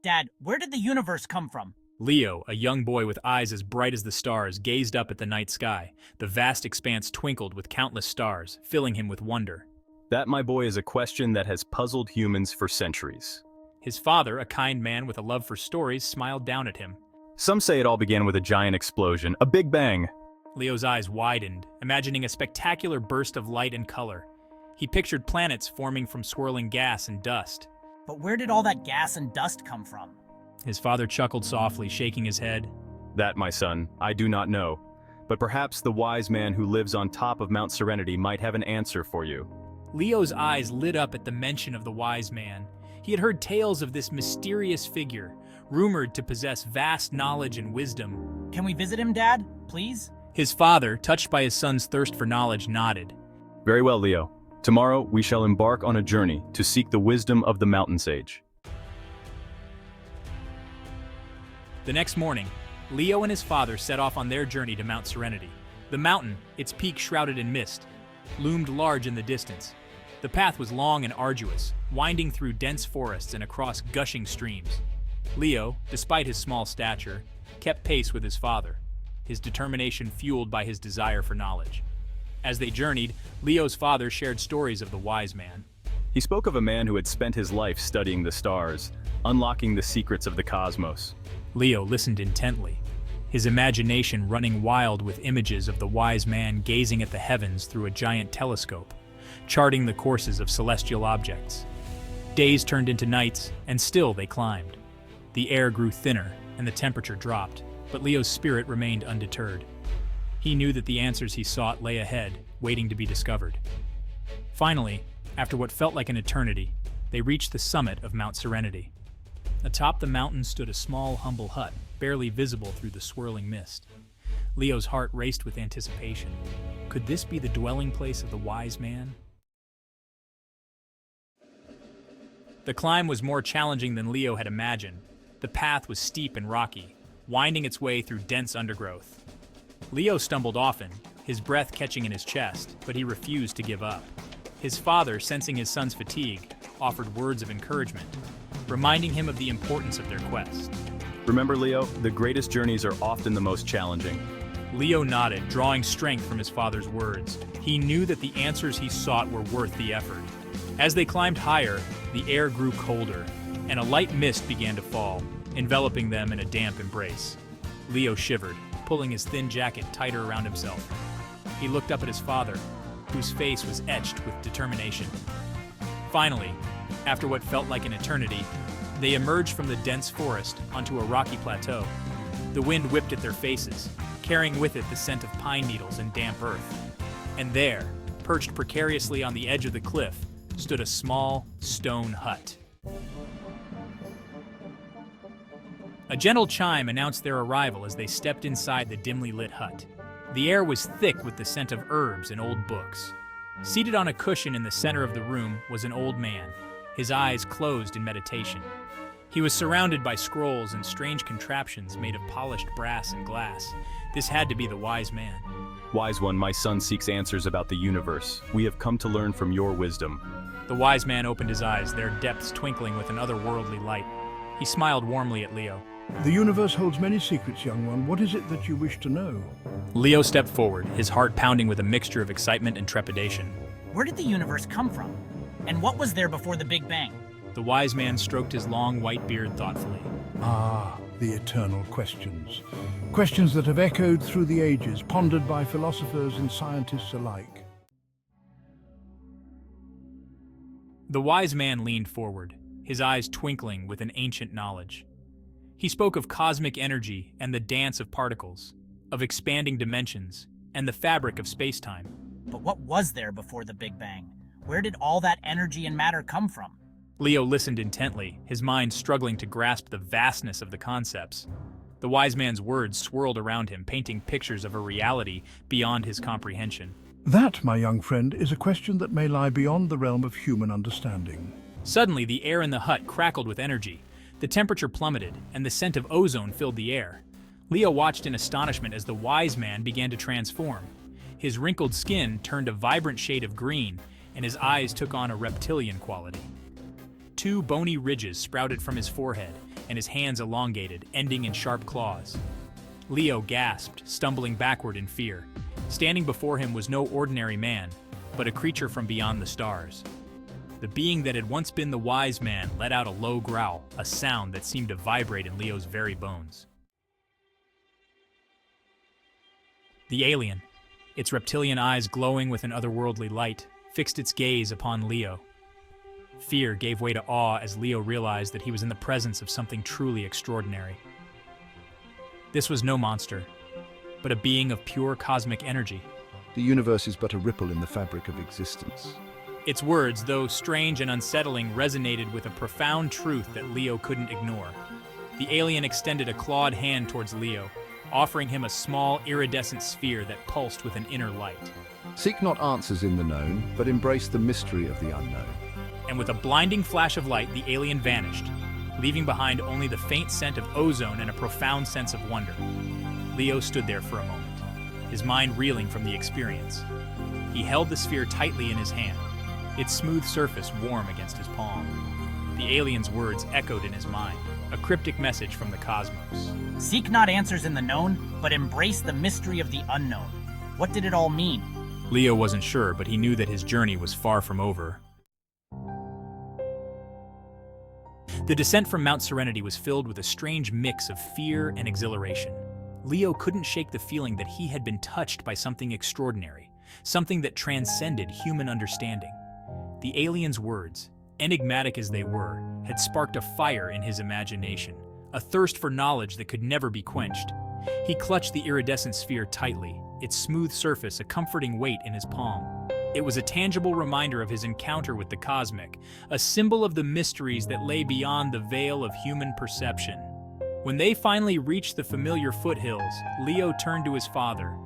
Dad, where did the universe come from? Leo, a young boy with eyes as bright as the stars, gazed up at the night sky. The vast expanse twinkled with countless stars, filling him with wonder. That, my boy, is a question that has puzzled humans for centuries. His father, a kind man with a love for stories, smiled down at him. Some say it all began with a giant explosion, a Big Bang. Leo's eyes widened, imagining a spectacular burst of light and color. He pictured planets forming from swirling gas and dust. But where did all that gas and dust come from? His father chuckled softly, shaking his head. That, my son, I do not know. But perhaps the wise man who lives on top of Mount Serenity might have an answer for you. Leo's eyes lit up at the mention of the wise man. He had heard tales of this mysterious figure, rumored to possess vast knowledge and wisdom. Can we visit him, Dad? Please? His father, touched by his son's thirst for knowledge, nodded. Very well, Leo. Tomorrow we shall embark on a journey to seek the wisdom of the mountain sage. The next morning, Leo and his father set off on their journey to Mount Serenity. The mountain, its peak shrouded in mist, loomed large in the distance. The path was long and arduous, winding through dense forests and across gushing streams. Leo, despite his small stature, kept pace with his father, his determination fueled by his desire for knowledge. As they journeyed, Leo's father shared stories of the wise man. He spoke of a man who had spent his life studying the stars, unlocking the secrets of the cosmos. Leo listened intently, his imagination running wild with images of the wise man gazing at the heavens through a giant telescope, charting the courses of celestial objects. Days turned into nights, and still they climbed. The air grew thinner, and the temperature dropped, but Leo's spirit remained undeterred. He knew that the answers he sought lay ahead, waiting to be discovered. Finally, after what felt like an eternity, they reached the summit of Mount Serenity. Atop the mountain stood a small, humble hut, barely visible through the swirling mist. Leo's heart raced with anticipation. Could this be the dwelling place of the wise man? The climb was more challenging than Leo had imagined. The path was steep and rocky, winding its way through dense undergrowth. Leo stumbled often, his breath catching in his chest, but he refused to give up. His father, sensing his son's fatigue, offered words of encouragement, reminding him of the importance of their quest. Remember, Leo, the greatest journeys are often the most challenging. Leo nodded, drawing strength from his father's words. He knew that the answers he sought were worth the effort. As they climbed higher, the air grew colder, and a light mist began to fall, enveloping them in a damp embrace. Leo shivered, pulling his thin jacket tighter around himself. He looked up at his father, whose face was etched with determination. Finally, after what felt like an eternity, they emerged from the dense forest onto a rocky plateau. The wind whipped at their faces, carrying with it the scent of pine needles and damp earth. And there, perched precariously on the edge of the cliff, stood a small, stone hut. A gentle chime announced their arrival as they stepped inside the dimly lit hut. The air was thick with the scent of herbs and old books. Seated on a cushion in the center of the room was an old man, his eyes closed in meditation. He was surrounded by scrolls and strange contraptions made of polished brass and glass. This had to be the wise man. Wise one, my son seeks answers about the universe. We have come to learn from your wisdom. The wise man opened his eyes, their depths twinkling with an otherworldly light. He smiled warmly at Leo. The universe holds many secrets, young one. What is it that you wish to know? Leo stepped forward, his heart pounding with a mixture of excitement and trepidation. Where did the universe come from? And what was there before the Big Bang? The wise man stroked his long white beard thoughtfully. Ah, the eternal questions. Questions that have echoed through the ages, pondered by philosophers and scientists alike. The wise man leaned forward, his eyes twinkling with an ancient knowledge. He spoke of cosmic energy and the dance of particles, of expanding dimensions, and the fabric of space-time. But what was there before the Big Bang? Where did all that energy and matter come from? Leo listened intently, his mind struggling to grasp the vastness of the concepts. The wise man's words swirled around him, painting pictures of a reality beyond his comprehension. That, my young friend, is a question that may lie beyond the realm of human understanding. Suddenly, the air in the hut crackled with energy. The temperature plummeted, and the scent of ozone filled the air. Leo watched in astonishment as the wise man began to transform. His wrinkled skin turned a vibrant shade of green, and his eyes took on a reptilian quality. Two bony ridges sprouted from his forehead, and his hands elongated, ending in sharp claws. Leo gasped, stumbling backward in fear. Standing before him was no ordinary man, but a creature from beyond the stars. The being that had once been the wise man let out a low growl, a sound that seemed to vibrate in Leo's very bones. The alien, its reptilian eyes glowing with an otherworldly light, fixed its gaze upon Leo. Fear gave way to awe as Leo realized that he was in the presence of something truly extraordinary. This was no monster, but a being of pure cosmic energy. The universe is but a ripple in the fabric of existence. Its words, though strange and unsettling, resonated with a profound truth that Leo couldn't ignore. The alien extended a clawed hand towards Leo, offering him a small, iridescent sphere that pulsed with an inner light. Seek not answers in the known, but embrace the mystery of the unknown. And with a blinding flash of light, the alien vanished, leaving behind only the faint scent of ozone and a profound sense of wonder. Leo stood there for a moment, his mind reeling from the experience. He held the sphere tightly in his hand, its smooth surface warm against his palm. The alien's words echoed in his mind, a cryptic message from the cosmos. Seek not answers in the known, but embrace the mystery of the unknown. What did it all mean? Leo wasn't sure, but he knew that his journey was far from over. The descent from Mount Serenity was filled with a strange mix of fear and exhilaration. Leo couldn't shake the feeling that he had been touched by something extraordinary, something that transcended human understanding. The alien's words, enigmatic as they were, had sparked a fire in his imagination, a thirst for knowledge that could never be quenched. He clutched the iridescent sphere tightly, its smooth surface a comforting weight in his palm. It was a tangible reminder of his encounter with the cosmic, a symbol of the mysteries that lay beyond the veil of human perception. When they finally reached the familiar foothills, Leo turned to his father,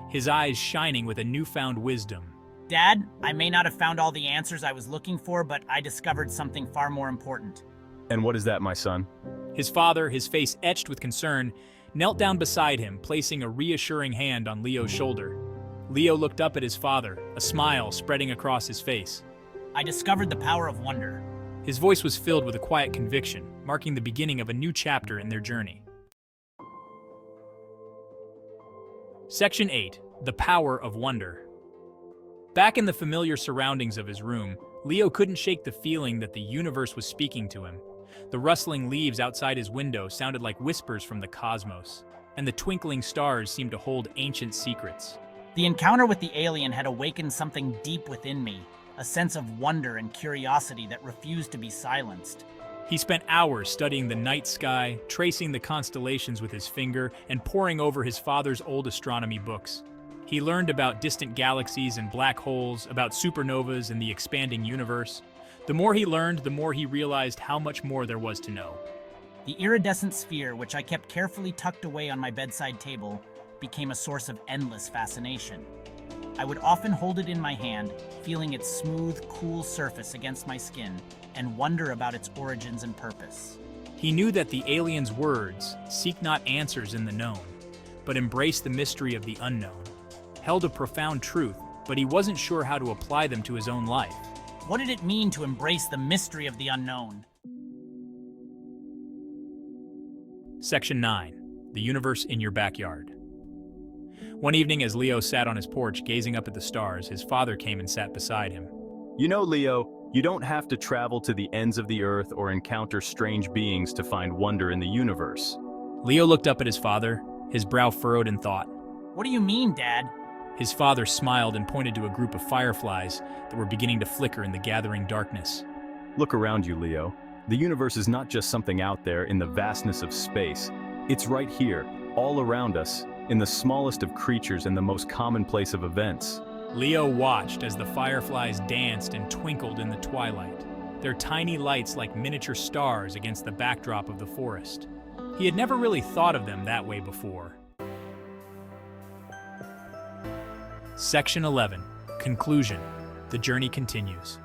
his eyes shining with a newfound wisdom. Dad, I may not have found all the answers I was looking for, but I discovered something far more important. And what is that, my son? His father, his face etched with concern, knelt down beside him, placing a reassuring hand on Leo's shoulder. Leo looked up at his father, a smile spreading across his face. I discovered the power of wonder. His voice was filled with a quiet conviction, marking the beginning of a new chapter in their journey. Section 8. The Power of Wonder. Back in the familiar surroundings of his room, Leo couldn't shake the feeling that the universe was speaking to him. The rustling leaves outside his window sounded like whispers from the cosmos, and the twinkling stars seemed to hold ancient secrets. The encounter with the alien had awakened something deep within me, a sense of wonder and curiosity that refused to be silenced. He spent hours studying the night sky, tracing the constellations with his finger, and poring over his father's old astronomy books. He learned about distant galaxies and black holes, about supernovas and the expanding universe. The more he learned, the more he realized how much more there was to know. The iridescent sphere, which I kept carefully tucked away on my bedside table, became a source of endless fascination. I would often hold it in my hand, feeling its smooth, cool surface against my skin, and wonder about its origins and purpose. He knew that the alien's words, "Seek not answers in the known, but embrace the mystery of the unknown," held a profound truth, but he wasn't sure how to apply them to his own life. What did it mean to embrace the mystery of the unknown? Section 9. The Universe in Your Backyard. One evening, as Leo sat on his porch gazing up at the stars, his father came and sat beside him. You know, Leo, you don't have to travel to the ends of the earth or encounter strange beings to find wonder in the universe. Leo looked up at his father, his brow furrowed in thought. What do you mean, Dad? His father smiled and pointed to a group of fireflies that were beginning to flicker in the gathering darkness. Look around you, Leo. The universe is not just something out there in the vastness of space. It's right here, all around us, in the smallest of creatures and the most commonplace of events. Leo watched as the fireflies danced and twinkled in the twilight, their tiny lights like miniature stars against the backdrop of the forest. He had never really thought of them that way before. Section 11. Conclusion. The journey continues.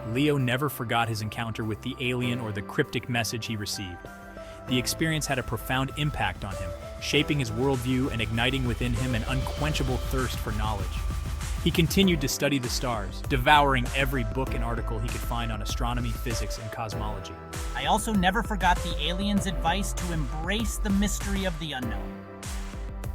Leo never forgot his encounter with the alien or the cryptic message he received. The experience had a profound impact on him, shaping his worldview and igniting within him an unquenchable thirst for knowledge. He continued to study the stars, devouring every book and article he could find on astronomy, physics, and cosmology. I also never forgot the aliens' advice to embrace the mystery of the unknown.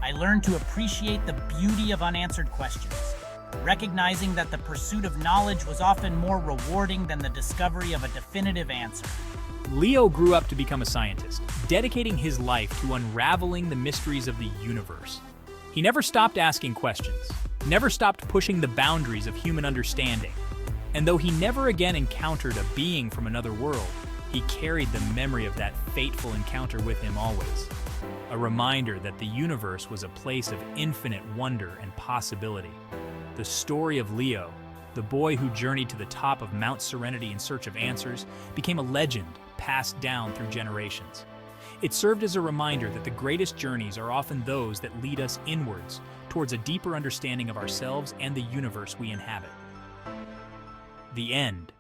I learned to appreciate the beauty of unanswered questions, recognizing that the pursuit of knowledge was often more rewarding than the discovery of a definitive answer. Leo grew up to become a scientist, dedicating his life to unraveling the mysteries of the universe. He never stopped asking questions, never stopped pushing the boundaries of human understanding. And though he never again encountered a being from another world, he carried the memory of that fateful encounter with him always. A reminder that the universe was a place of infinite wonder and possibility. The story of Leo, the boy who journeyed to the top of Mount Serenity in search of answers, became a legend passed down through generations. It served as a reminder that the greatest journeys are often those that lead us inwards, towards a deeper understanding of ourselves and the universe we inhabit. The end.